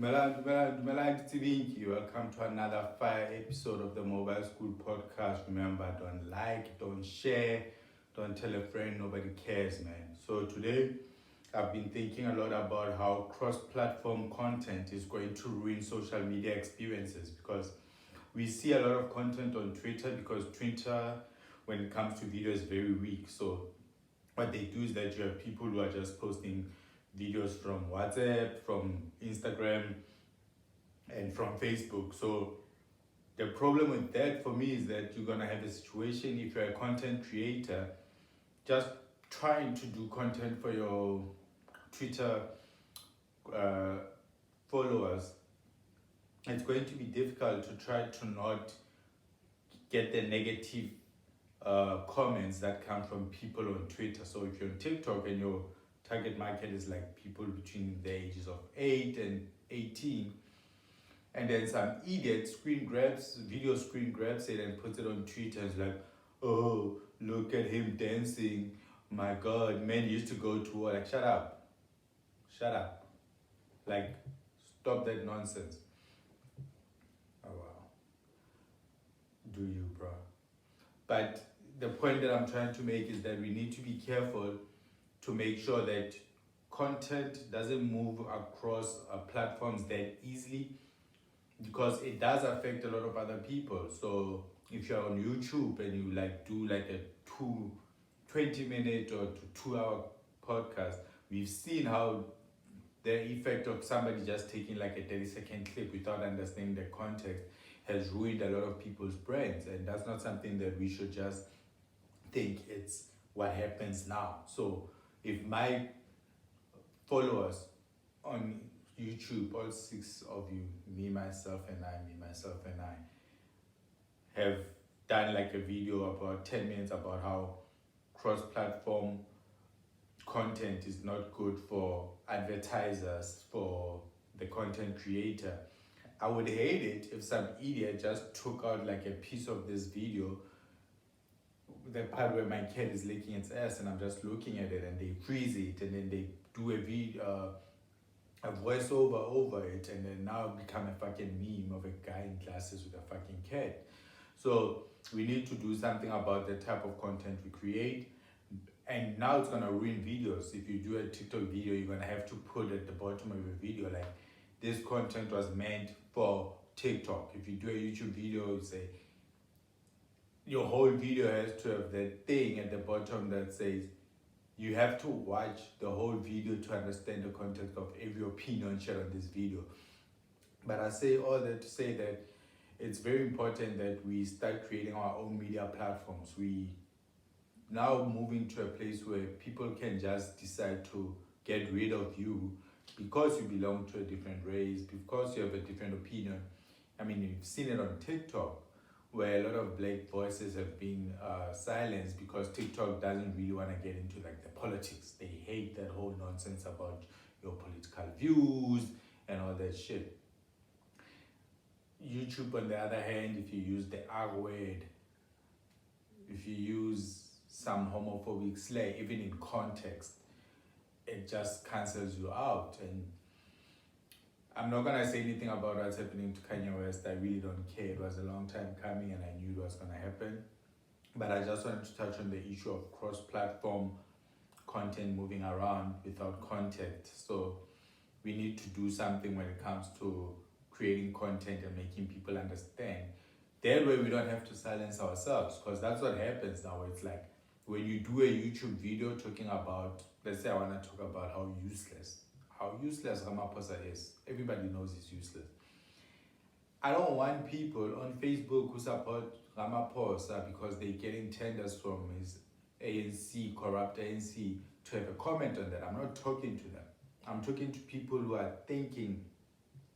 Dumelang Tibinki. Welcome to another fire episode of the Mobile School Podcast. Remember, don't like, don't share, don't tell a friend, nobody cares, man. So today, I've been thinking a lot about how cross-platform content is going to ruin social media experiences because we see a lot of content on Twitter because Twitter, when it comes to video, is very weak. So what they do is that you have people who are just posting videos from WhatsApp, from Instagram, and from Facebook. So the problem with that for me is that you're gonna have a situation if you're a content creator, just trying to do content for your Twitter uh, followers. It's going to be difficult to try to not get the negative comments that come from people on Twitter. So if you're on TikTok and your target market is like people between the ages of 8 and 18, and then some idiot video screen grabs it and puts it on Twitter and is like, oh, look at him dancing. My God, men used to go to war. Like, shut up. Shut up. Like, stop that nonsense. Oh, wow. Do you, bro? But the point that I'm trying to make is that we need to be careful to make sure that content doesn't move across platforms that easily because it does affect a lot of other people. So if you're on YouTube and you like do like a 20-minute or 2 hour podcast, we've seen how the effect of somebody just taking like a 30-second clip without understanding the context has ruined a lot of people's brains, and that's not something that we should just think it's what happens now. So if my followers on YouTube, all 6 of you, me, myself, and I, have done like a video about 10 minutes about how cross-platform content is not good for advertisers, for the content creator. I would hate it if some idiot just took out like a piece of this video, the part where my cat is licking its ass and I'm just looking at it, and they freeze it and then they do a voiceover over it, and then now become a fucking meme of a guy in glasses with a fucking cat. So we need to do something about the type of content we create. And now it's gonna ruin videos. If you do a TikTok video, you're gonna have to put at the bottom of your video like, this content was meant for TikTok. If you do a YouTube video, you say your whole video has to have that thing at the bottom that says you have to watch the whole video to understand the context of every opinion shared on this video. But I say all that to say that it's very important that we start creating our own media platforms. We now moving to a place where people can just decide to get rid of you because you belong to a different race, because you have a different opinion. I mean, you've seen it on TikTok, where a lot of black voices have been silenced because TikTok doesn't really want to get into like the politics. They hate that whole nonsense about your political views and all that shit. YouTube, on the other hand, if you use the R word, if you use some homophobic slur, even in context, it just cancels you out. And I'm not gonna say anything about what's happening to Kanye West. I really don't care. It was a long time coming and I knew it was gonna happen. But I just wanted to touch on the issue of cross-platform content moving around without context. So we need to do something when it comes to creating content and making people understand. That way we don't have to silence ourselves, because that's what happens now. It's like when you do a YouTube video talking about, let's say I want to talk about how useless Ramaphosa is. Everybody knows he's useless. I don't want people on Facebook who support Ramaphosa because they're getting tenders from his ANC, corrupt ANC, to have a comment on that. I'm not talking to them. I'm talking to people who are thinking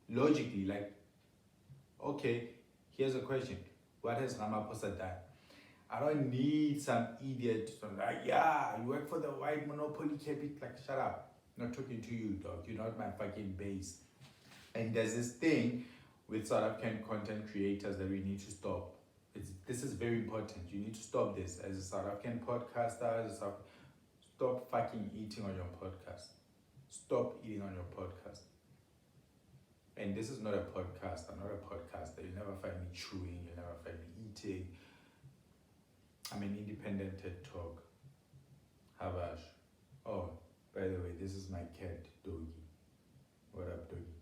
logically, like, okay, here's a question. What has Ramaphosa done? I don't need some idiot from like, yeah, you work for the white monopoly capital. Like, shut up. I'm not talking to you, dog. You're not my fucking base. And there's this thing with South African content creators that we need to stop. This is very important. You need to stop this. As a South African podcaster, stop fucking eating on your podcast. Stop eating on your podcast. And this is not a podcast. I'm not a podcaster. You'll never find me chewing. You'll never find me eating. I'm an independent TED Talk. Habash. Oh, by the way, this is my cat, Doggy. What up, Doggy?